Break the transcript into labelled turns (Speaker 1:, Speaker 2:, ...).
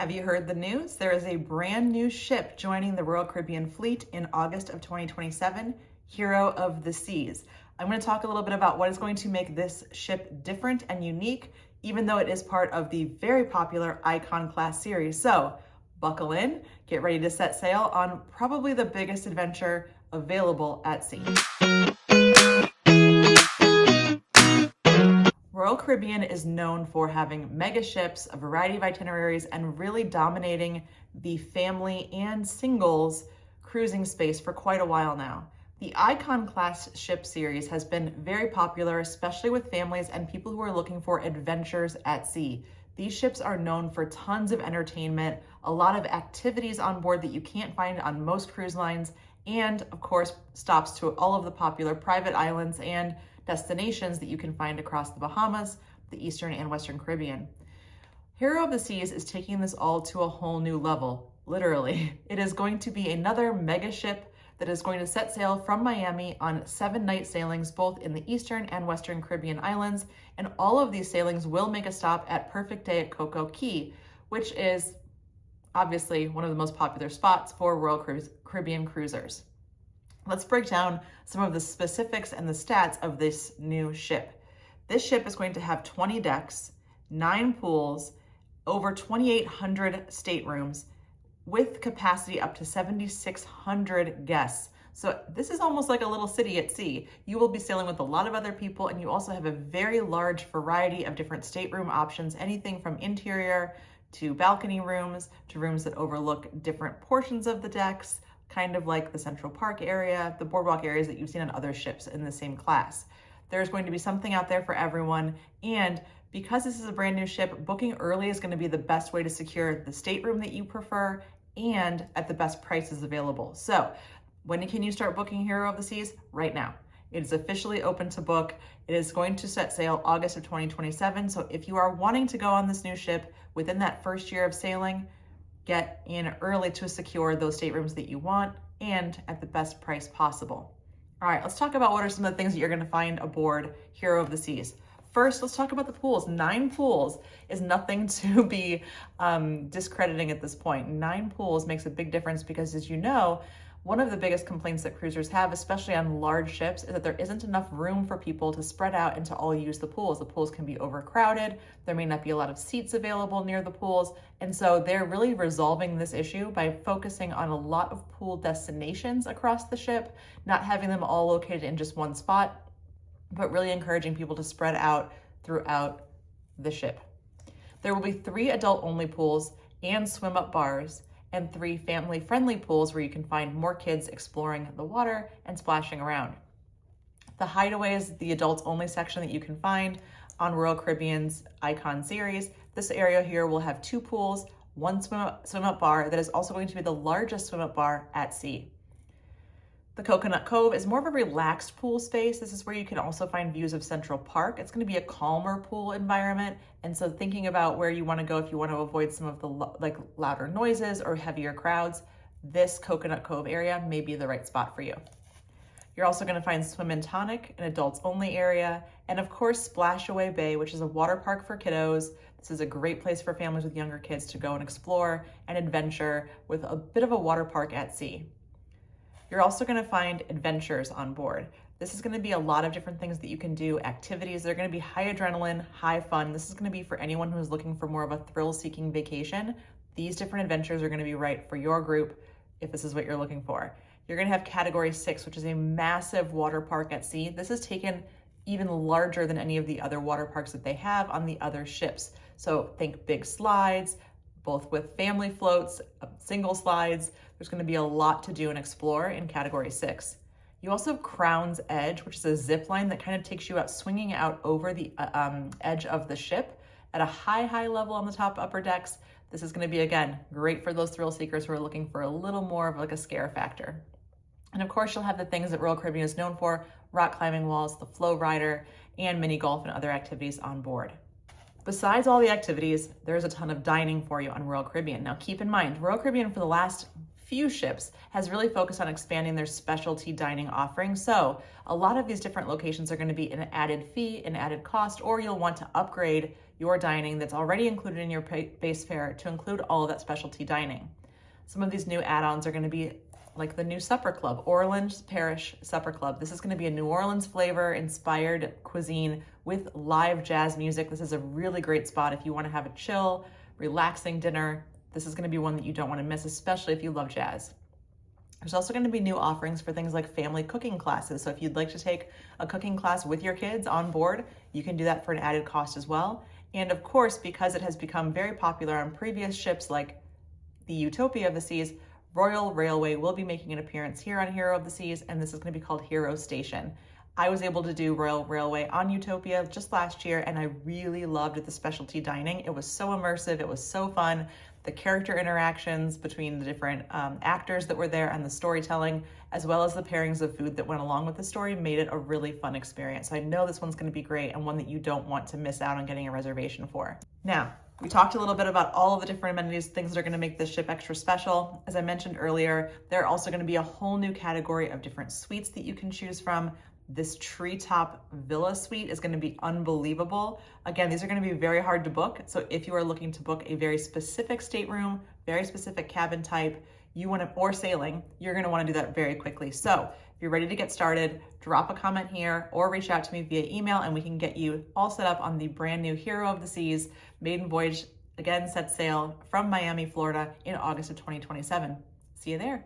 Speaker 1: Have you heard the news? There is a brand new ship joining the Royal Caribbean fleet in August of 2027, Hero of the Seas. I'm going to talk a little bit about what is going to make this ship different and unique, even though it is part of the very popular Icon class series. So buckle in, get ready to set sail on probably the biggest adventure available at sea. Royal Caribbean is known for having mega ships, a variety of itineraries, and really dominating the family and singles cruising space for quite a while now. The Icon class ship series has been very popular, especially with families and people who are looking for adventures at sea. These ships are known for tons of entertainment, a lot of activities on board that you can't find on most cruise lines, and of course, stops to all of the popular private islands and destinations that you can find across the Bahamas, the Eastern and Western Caribbean. Hero of the Seas is taking this all to a whole new level, literally. It is going to be another mega ship that is going to set sail from Miami on 7-night sailings, both in the Eastern and Western Caribbean islands, and all of these sailings will make a stop at Perfect Day at Coco Cay, which is obviously one of the most popular spots for Royal Caribbean cruisers. Let's break down some of the specifics and the stats of this new ship. This ship is going to have 20 decks, 9 pools, over 2,800 staterooms, with capacity up to 7,600 guests. So this is almost like a little city at sea. You will be sailing with a lot of other people, and you also have a very large variety of different stateroom options, anything from interior to balcony rooms to rooms that overlook different portions of the decks, kind of like the Central Park area, the boardwalk areas that you've seen on other ships in the same class. There's going to be something out there for everyone, and because this is a brand new ship, booking early is going to be the best way to secure the stateroom that you prefer and at the best prices available. So when can you start booking Hero of the Seas? Right now. It is officially open to book. It is going to set sail August of 2027. So if you are wanting to go on this new ship within that first year of sailing, get in early to secure those staterooms that you want and at the best price possible. All right, let's talk about what are some of the things that you're going to find aboard Hero of the Seas. First, let's talk about the pools. 9 pools is nothing to be discrediting at this point. 9 pools makes a big difference because, as you know, one of the biggest complaints that cruisers have, especially on large ships, is that there isn't enough room for people to spread out and to all use the pools. The pools can be overcrowded. There may not be a lot of seats available near the pools. And so they're really resolving this issue by focusing on a lot of pool destinations across the ship, not having them all located in just one spot, but really encouraging people to spread out throughout the ship. There will be 3 adult-only pools and swim-up bars, and 3 family-friendly pools where you can find more kids exploring the water and splashing around. The Hideaway is the adults-only section that you can find on Royal Caribbean's Icon series. This area here will have 2 pools, 1 swim-up bar that is also going to be the largest swim-up bar at sea. The Coconut Cove is more of a relaxed pool space. This is where you can also find views of Central Park. It's going to be a calmer pool environment. And so thinking about where you want to go if you want to avoid some of the louder noises or heavier crowds, this Coconut Cove area may be the right spot for you. You're also going to find Swim and Tonic, an adults only area, and of course Splashaway Bay, which is a water park for kiddos. This is a great place for families with younger kids to go and explore and adventure with a bit of a water park at sea. You're also going to find adventures on board. This is going to be a lot of different things that you can do, activities. They're going to be high adrenaline, high fun. This is going to be for anyone who's looking for more of a thrill-seeking vacation. These different adventures are going to be right for your group if this is what you're looking for. You're going to have Category 6, which is a massive water park at sea. This is taken even larger than any of the other water parks that they have on the other ships. So think big slides, both with family floats, single slides. There's going to be a lot to do and explore in Category 6. You also have Crown's Edge, which is a zip line that kind of takes you out, swinging out over the edge of the ship at a high level on the top upper decks. This is going to be, again, great for those thrill seekers who are looking for a little more of like a scare factor. And of course, you'll have the things that Royal Caribbean is known for, rock climbing walls, the flow rider, and mini golf and other activities on board. Besides all the activities, there's a ton of dining for you on Royal Caribbean. Now keep in mind, Royal Caribbean for the last few ships has really focused on expanding their specialty dining offerings. So a lot of these different locations are going to be an added fee, an added cost, or you'll want to upgrade your dining that's already included in your base fare to include all of that specialty dining. Some of these new add-ons are going to be like the new supper club, Orleans Parish Supper Club. This is going to be a New Orleans flavor inspired cuisine with live jazz music. This is a really great spot if you want to have a chill, relaxing dinner. This is going to be one that you don't want to miss, especially if you love jazz. There's also going to be new offerings for things like family cooking classes. So if you'd like to take a cooking class with your kids on board, you can do that for an added cost as well. And of course, because it has become very popular on previous ships like the Utopia of the Seas, Royal Railway will be making an appearance here on Hero of the Seas, and this is going to be called Hero Station. I was able to do Royal Railway on Utopia just last year, and I really loved the specialty dining. It was so immersive, it was so fun. The character interactions between the different actors that were there and the storytelling, as well as the pairings of food that went along with the story, made it a really fun experience. So I know this one's going to be great and one that you don't want to miss out on getting a reservation for. Now, we talked a little bit about all of the different amenities, things that are going to make this ship extra special. As I mentioned earlier, there are also going to be a whole new category of different suites that you can choose from. This treetop villa suite is going to be unbelievable. Again, these are going to be very hard to book. So if you are looking to book a very specific stateroom, very specific cabin type, or sailing, you're going to want to do that very quickly. So if you're ready to get started, drop a comment here or reach out to me via email and we can get you all set up on the brand new Hero of the Seas maiden voyage, again, set sail from Miami, Florida in August of 2027. See you there.